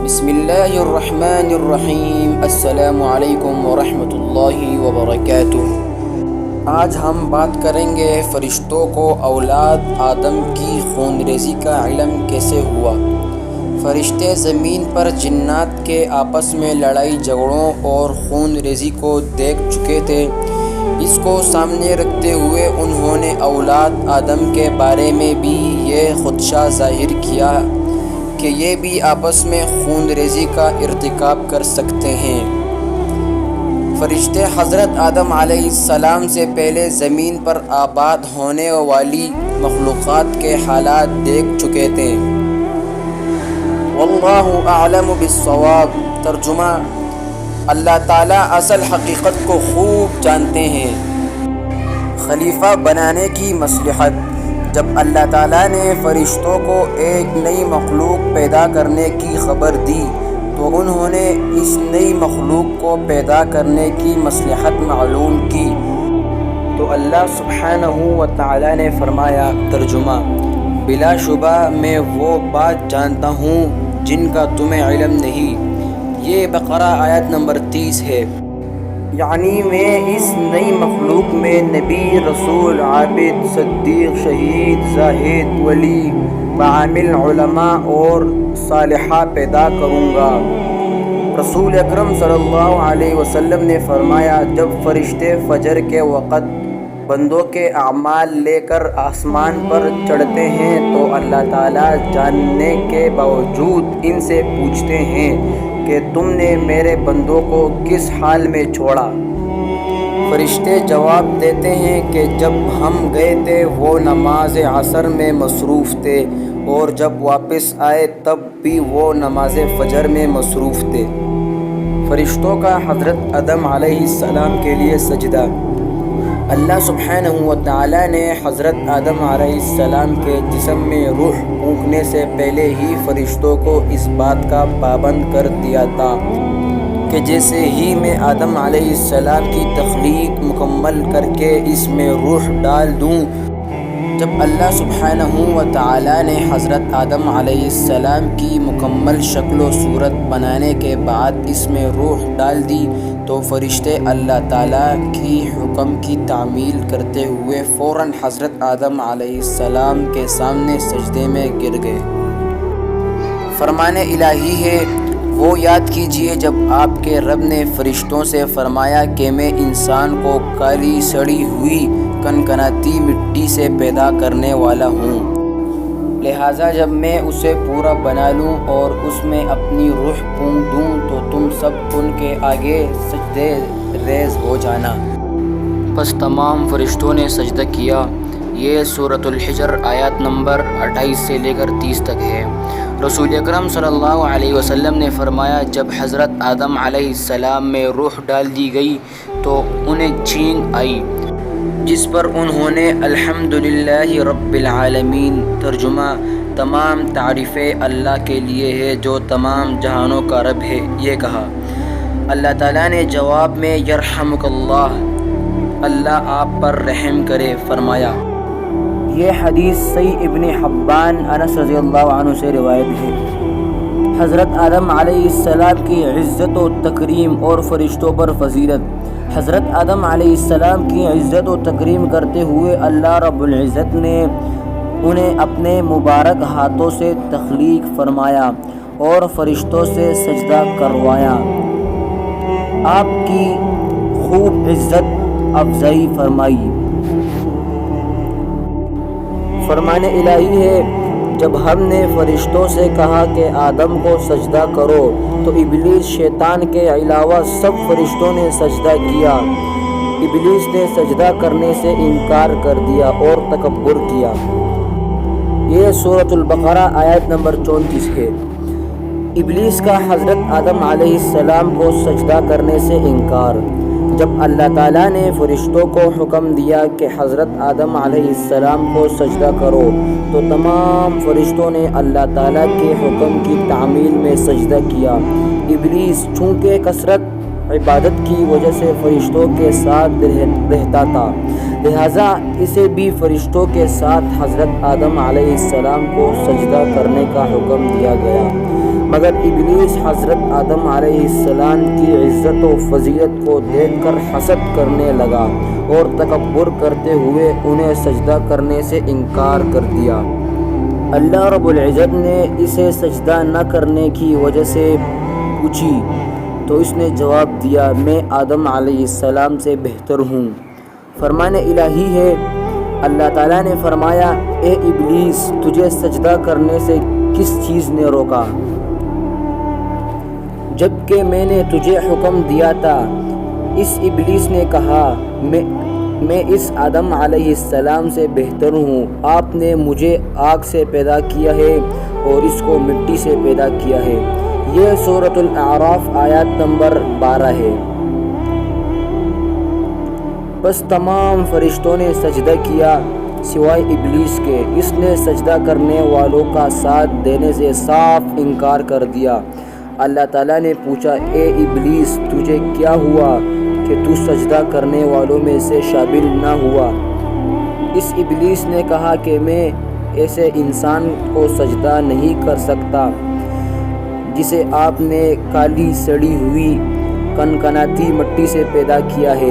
بسم اللہ الرحمن الرحیم۔ السلام علیکم ورحمۃ اللہ وبرکاتہ۔ آج ہم بات کریں گے فرشتوں کو اولاد آدم کی خون ریزی کا علم کیسے ہوا۔ فرشتے زمین پر جنات کے آپس میں لڑائی جھگڑوں اور خون ریزی کو دیکھ چکے تھے۔ اس کو سامنے رکھتے ہوئے انہوں نے اولاد آدم کے بارے میں بھی یہ خدشہ ظاہر کیا کہ یہ بھی آپس میں خون ریزی کا ارتکاب کر سکتے ہیں۔ فرشتے حضرت آدم علیہ السلام سے پہلے زمین پر آباد ہونے والی مخلوقات کے حالات دیکھ چکے تھے۔ واللہ اعلم بالصواب۔ ترجمہ: اللہ تعالیٰ اصل حقیقت کو خوب جانتے ہیں۔ خلیفہ بنانے کی مصلحت۔ جب اللہ تعالیٰ نے فرشتوں کو ایک نئی مخلوق پیدا کرنے کی خبر دی تو انہوں نے اس نئی مخلوق کو پیدا کرنے کی مصلحت معلوم کی تو اللہ سبحانہ و تعالیٰ نے فرمایا۔ ترجمہ: بلا شبہ میں وہ بات جانتا ہوں جن کا تمہیں علم نہیں۔ یہ بقرہ آیت نمبر 30 ہے۔ یعنی میں اس نئی مخلوق میں نبی، رسول، عابد، صدیق، شہید، زاہد، ولی، عامل، علماء اور صالحہ پیدا کروں گا۔ رسول اکرم صلی اللہ علیہ وسلم نے فرمایا، جب فرشتے فجر کے وقت بندوں کے اعمال لے کر آسمان پر چڑھتے ہیں تو اللہ تعالیٰ جاننے کے باوجود ان سے پوچھتے ہیں کہ تم نے میرے بندوں کو کس حال میں چھوڑا؟ فرشتے جواب دیتے ہیں کہ جب ہم گئے تھے وہ نماز عصر میں مصروف تھے اور جب واپس آئے تب بھی وہ نماز فجر میں مصروف تھے۔ فرشتوں کا حضرت آدم علیہ السلام کے لیے سجدہ۔ اللہ سبحانہ و تعالیٰ نے حضرت آدم علیہ السلام کے جسم میں روح پھونکنے سے پہلے ہی فرشتوں کو اس بات کا پابند کر دیا تھا کہ جیسے ہی میں آدم علیہ السلام کی تخلیق مکمل کر کے اس میں روح ڈال دوں۔ جب اللہ سبحانہ و تعالیٰ نے حضرت آدم علیہ السلام کی مکمل شکل و صورت بنانے کے بعد اس میں روح ڈال دی تو فرشتے اللہ تعالیٰ کی حکم کی تعمیل کرتے ہوئے فوراً حضرت آدم علیہ السلام کے سامنے سجدے میں گر گئے۔ فرمان الہی ہے، وہ یاد کیجئے جب آپ کے رب نے فرشتوں سے فرمایا کہ میں انسان کو کالی سڑی ہوئی کنکناتی مٹی سے پیدا کرنے والا ہوں، لہٰذا جب میں اسے پورا بنا لوں اور اس میں اپنی روح پھونک دوں تو تم سب ان کے آگے سجدے ریز ہو جانا۔ پس تمام فرشتوں نے سجدہ کیا۔ یہ سورۃ الحجر آیات نمبر 28 سے لے کر 30 تک ہے۔ رسول اکرم صلی اللہ علیہ وسلم نے فرمایا، جب حضرت آدم علیہ السلام میں روح ڈال دی گئی تو انہیں چھینک آئی، جس پر انہوں نے الحمدللہ رب العالمین۔ ترجمہ: تمام تعریفیں اللہ کے لیے ہے جو تمام جہانوں کا رب ہے، یہ کہا۔ اللہ تعالیٰ نے جواب میں یرحمک اللہ، اللہ آپ پر رحم کرے، فرمایا۔ یہ حدیث صحیح ابن حبان انس رضی اللہ عنہ سے روایت ہے۔ حضرت آدم علیہ السلام کی عزت و تکریم اور فرشتوں پر فضیلت۔ حضرت آدم علیہ السلام کی عزت و تکریم کرتے ہوئے اللہ رب العزت نے انہیں اپنے مبارک ہاتھوں سے تخلیق فرمایا اور فرشتوں سے سجدہ کروایا۔ آپ کی خوب عزت افزائی فرمائی۔ فرمان الہی ہے، جب ہم نے فرشتوں سے کہا کہ آدم کو سجدہ کرو تو ابلیس شیطان کے علاوہ سب فرشتوں نے سجدہ کیا۔ ابلیس نے سجدہ کرنے سے انکار کر دیا اور تکبر کیا۔ یہ سورۃ البقرہ آیت نمبر 34 ہے۔ ابلیس کا حضرت آدم علیہ السلام کو سجدہ کرنے سے انکار۔ جب اللہ تعالیٰ نے فرشتوں کو حکم دیا کہ حضرت آدم علیہ السلام کو سجدہ کرو تو تمام فرشتوں نے اللہ تعالیٰ کے حکم کی تعمیل میں سجدہ کیا۔ ابلیس چونکہ کثرت عبادت کی وجہ سے فرشتوں کے ساتھ رہتا تھا، لہٰذا اسے بھی فرشتوں کے ساتھ حضرت آدم علیہ السلام کو سجدہ کرنے کا حکم دیا گیا۔ مگر ابلیس حضرت آدم علیہ السلام کی عزت و فضیلت کو دیکھ کر حسد کرنے لگا اور تکبر کرتے ہوئے انہیں سجدہ کرنے سے انکار کر دیا۔ اللہ رب العزت نے اسے سجدہ نہ کرنے کی وجہ سے پوچھی تو اس نے جواب دیا، میں آدم علیہ السلام سے بہتر ہوں۔ فرمان الہی ہے، اللہ تعالیٰ نے فرمایا، اے ابلیس، تجھے سجدہ کرنے سے کس چیز نے روکا جبکہ میں نے تجھے حکم دیا تھا؟ اس ابلیس نے کہا، میں اس آدم علیہ السلام سے بہتر ہوں، آپ نے مجھے آگ سے پیدا کیا ہے اور اس کو مٹی سے پیدا کیا ہے۔ یہ سورۃ الاعراف آیات نمبر 12 ہے۔ بس تمام فرشتوں نے سجدہ کیا سوائے ابلیس کے، اس نے سجدہ کرنے والوں کا ساتھ دینے سے صاف انکار کر دیا۔ اللہ تعالیٰ نے پوچھا، اے ابلیس، تجھے کیا ہوا کہ تو سجدہ کرنے والوں میں سے شامل نہ ہوا؟ اس ابلیس نے کہا کہ میں ایسے انسان کو سجدہ نہیں کر سکتا جسے آپ نے کالی سڑی ہوئی کنکناتی مٹی سے پیدا کیا ہے۔